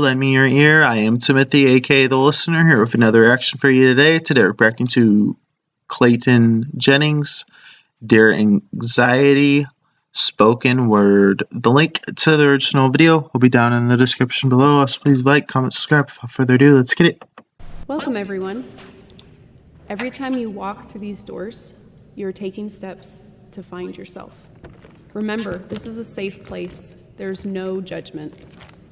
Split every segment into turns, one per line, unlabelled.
lend me your ear. I am Timothy, aka The Listener, here with another reaction for you today. Today we're reacting to Clayton Jennings, Dear Anxiety, Spoken Word. The link to the original video will be down in the description below. Also, please like, comment, subscribe. Without further ado, let's get it.
Welcome, everyone. Every time you walk through these doors, you're taking steps to find yourself. Remember, this is a safe place. There's no judgment.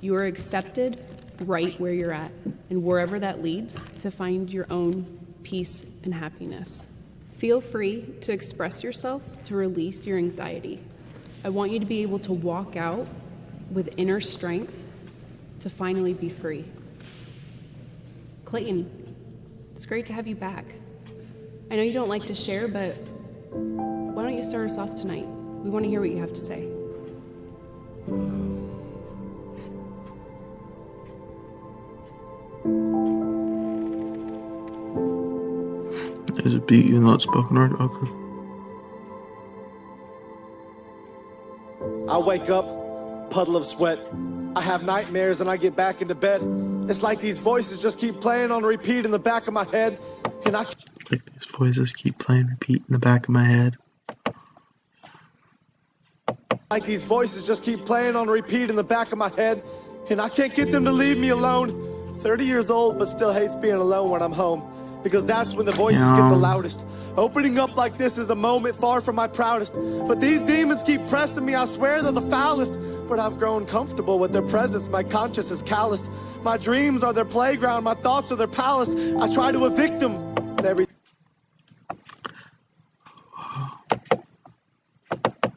You are accepted right where you're at, and wherever that leads, to find your own peace and happiness. Feel free to express yourself, to release your anxiety. I want you to be able to walk out with inner strength to finally be free. Clayton, it's great to have you back. I know you don't like to share, but why don't you start us off tonight? We want to hear what you have to say.
There's a beat even though it's spoken word? Okay.
I wake up, puddle of sweat. I have nightmares and I get back into bed. It's like these voices just keep playing on repeat in the back of my head. And I
Like these voices keep playing repeat in the back of my head.
Like these voices just keep playing on repeat in the back of my head. And I can't get them to leave me alone. 30 years old, but still hates being alone when I'm home. Because that's when the voices get the loudest. Opening up like this is a moment far from my proudest. But these demons keep pressing me, I swear they're the foulest. But I've grown comfortable with their presence, my conscience is calloused. My dreams are their playground, my thoughts are their palace. I try to evict them, and every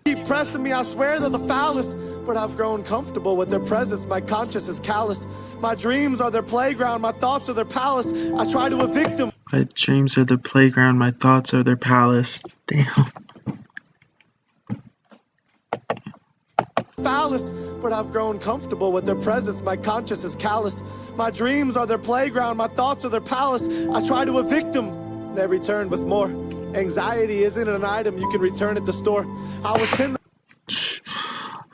keep pressing me, I swear they're the foulest. But I've grown comfortable with their presence, my conscience is calloused. My dreams are their playground, my thoughts are their palace. I try to evict them.
My dreams are their playground, my thoughts are their palace. Damn.
Foulest, but I've grown comfortable with their presence, my conscience is calloused. My dreams are their playground, my thoughts are their palace. I try to evict them, and they return with more. Anxiety isn't an item you can return at the store. I was 10.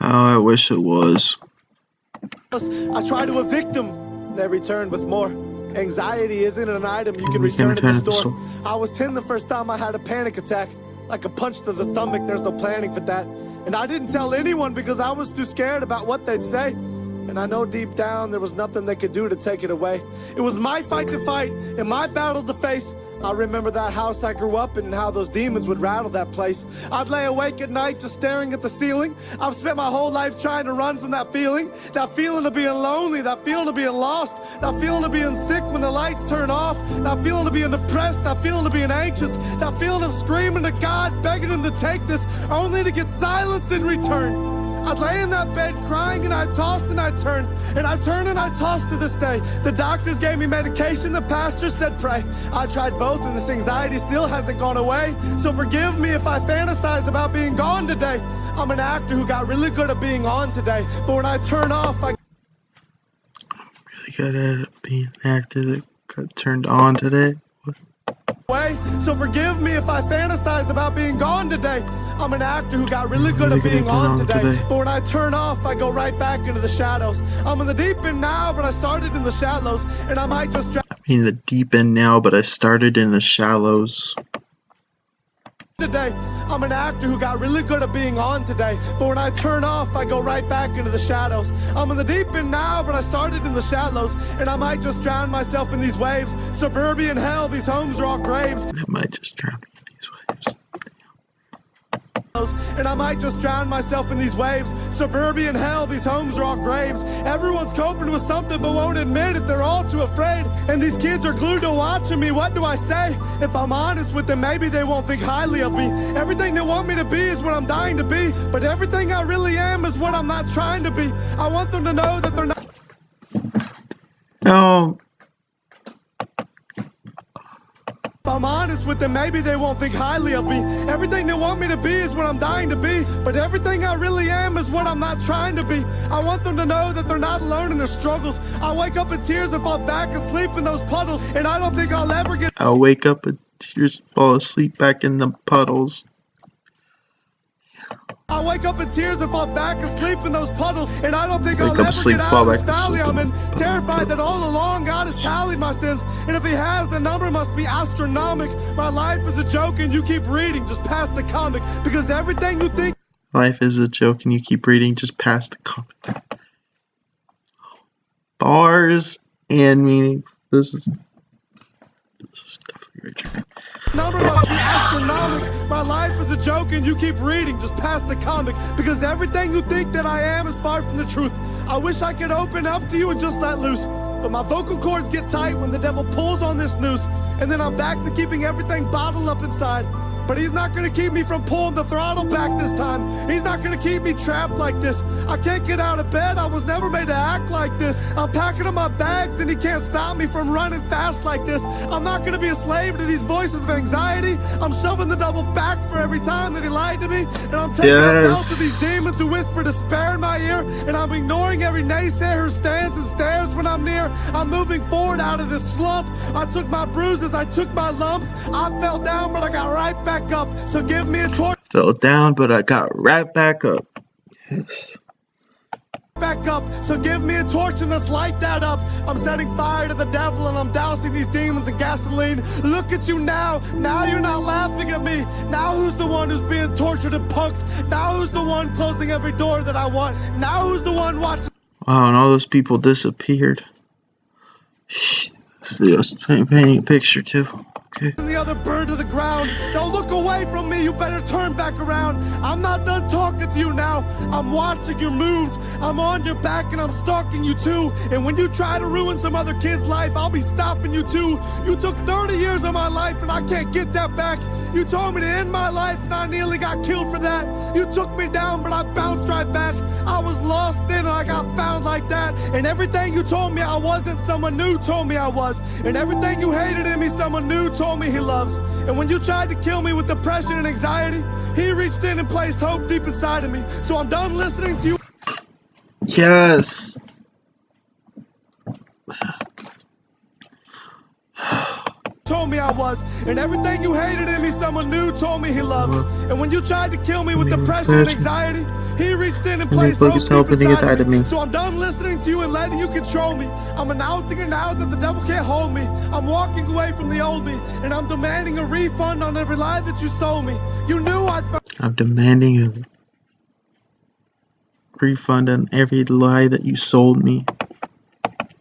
Oh, I wish it was.
I try to evict them, and they return with more. Anxiety isn't an item you can return at the store. I was 10 the first time I had a panic attack. Like a punch to the stomach, there's no planning for that. And I didn't tell anyone because I was too scared about what they'd say. And I know deep down there was nothing they could do to take it away. It was my fight to fight and my battle to face. I remember that house I grew up in and how those demons would rattle that place. I'd lay awake at night just staring at the ceiling. I've spent my whole life trying to run from that feeling of being lonely, that feeling of being lost, that feeling of being sick when the lights turn off, that feeling of being depressed, that feeling of being anxious, that feeling of screaming to God, begging him to take this, only to get silence in return. I'd lay in that bed crying and I'd toss and I'd turn, and I'd turn and I'd toss to this day. The doctors gave me medication, the pastor said pray. I tried both and this anxiety still hasn't gone away. So forgive me if I fantasize about being gone today. I'm an actor who got really good at being on today, but when I turn off, I'm
really good at being an actor that got turned on today.
So forgive me if I fantasize about being gone today. I'm an actor who got really good at being on today. But when I turn off, I go right back into the shadows. I'm in the deep end now, but I started in the shallows. And I might just
the deep end now, but I started in the shallows.
Today, I'm an actor who got really good at being on today. But when I turn off, I go right back into the shadows. I'm in the deep end now, but I started in the shallows. And I might just drown myself in these waves. Suburban hell, these homes are all graves.
I might just drown in these waves.
And I might just drown myself in these waves. Suburban hell, these homes are all graves. Everyone's coping with something but won't admit it. They're all too afraid. And these kids are glued to watching me. What do I say? If I'm honest with them, maybe they won't think highly of me. Everything they want me to be is what I'm dying to be. But everything I really am is what I'm not trying to be. I want them to know that they're not.
No.
If I'm honest with them, maybe they won't think highly of me. Everything they want me to be is what I'm dying to be. But everything I really am is what I'm not trying to be. I want them to know that they're not alone in their struggles. I wake up in tears and fall back asleep in those puddles. And I don't think I'll ever get.
I'll wake up in tears and fall asleep back in the puddles.
I wake up in tears and fall back asleep in those puddles. And I don't think I'll
Wake up,
ever
sleep,
get
fall
out of this
back to
valley
sleep.
I'm in. Terrified that all along God has tallied my sins. And if he has, the number must be astronomical. My life is a joke and you keep reading just past the comic. Because everything you think
Life is a joke and you keep reading just past the comic. Bars and meaning. This is definitely Richard.
number must be astronomical. My life is a joke and you keep reading just past the comic. Because everything you think that I am is far from the truth. I wish I could open up to you and just let loose. But my vocal cords get tight when the devil pulls on this noose. And then I'm back to keeping everything bottled up inside. But he's not gonna keep me from pulling the throttle back this time. He's not gonna keep me trapped like this. I can't get out of bed, I was never made to act like this. I'm packing up my bags and he can't stop me from running fast like this. I'm not gonna be a slave to these voices of anxiety. I'm shoving the devil back for every time that he lied to me. And I'm taking up doubts of these demons who whisper despair in my ear. And I'm ignoring every naysayer who stands and stares when I'm near. I'm moving forward out of this slump. I took my bruises, I took my lumps. I fell down, but I got right back up. So give me a torch.
Fell down, but I got right back up. Yes.
Back up. So give me a torch and let's light that up. I'm setting fire to the devil and I'm dousing these demons in gasoline. Look at you now. Now you're not laughing at me. Now who's the one who's being tortured and punked? Now who's the one closing every door that I want? Now who's the one watching?
Wow, and all those people disappeared. Painting a picture too. Okay.
The other bird to the ground. Don't look away from me. You better turn back around. I'm not done talking to you now. I'm watching your moves. I'm on your back and I'm stalking you too. And when you try to ruin some other kid's life, I'll be stopping you too. You took 30 years of my life and I can't get that back. You told me to end my life and I nearly got killed for that. You took me down but I bounced right back. I was lost then and I got found like that. And everything you told me I wasn't, someone new told me I was. And everything you hated in me, someone new told me he loves. And when you tried to kill me with depression and anxiety, he reached in and placed hope deep inside of me. So I'm done listening to you.
Yes.
Told me I was. And everything you hated in me, someone new told me he loves. And when you tried to kill me with depression and anxiety, he reached in and placed hope deep inside of me. So I'm done listening to you and letting you control me. I'm announcing it now that the devil can't hold me. I'm walking away from the old me, and I'm demanding a refund on every lie that you sold me. You knew
I'm demanding a refund on every lie that you sold me.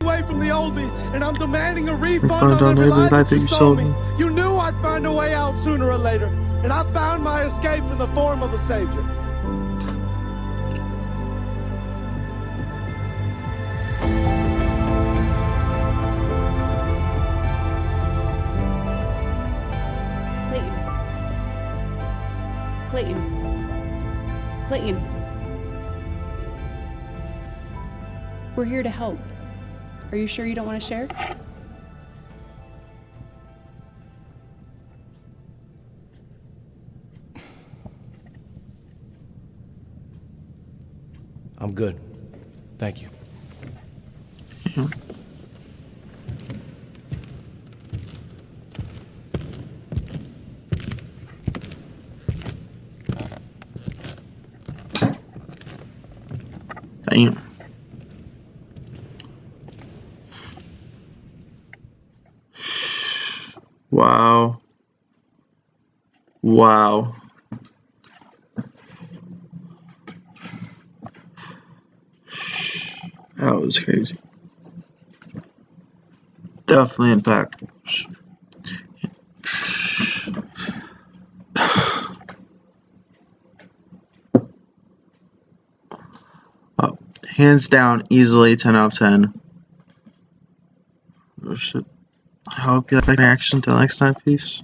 away from the old me, and I'm demanding a refund on every lie that you sold me. You knew I'd find a way out sooner or later, and I found my escape in the form of a savior.
Clayton. We're here to help. Are you sure you don't want to share?
I'm good. Thank you.
Damn. Wow. Wow. That was crazy. Definitely impactful. Hands down, easily 10 out of 10. Oh shit. I hope you like my reaction. Until next time, peace.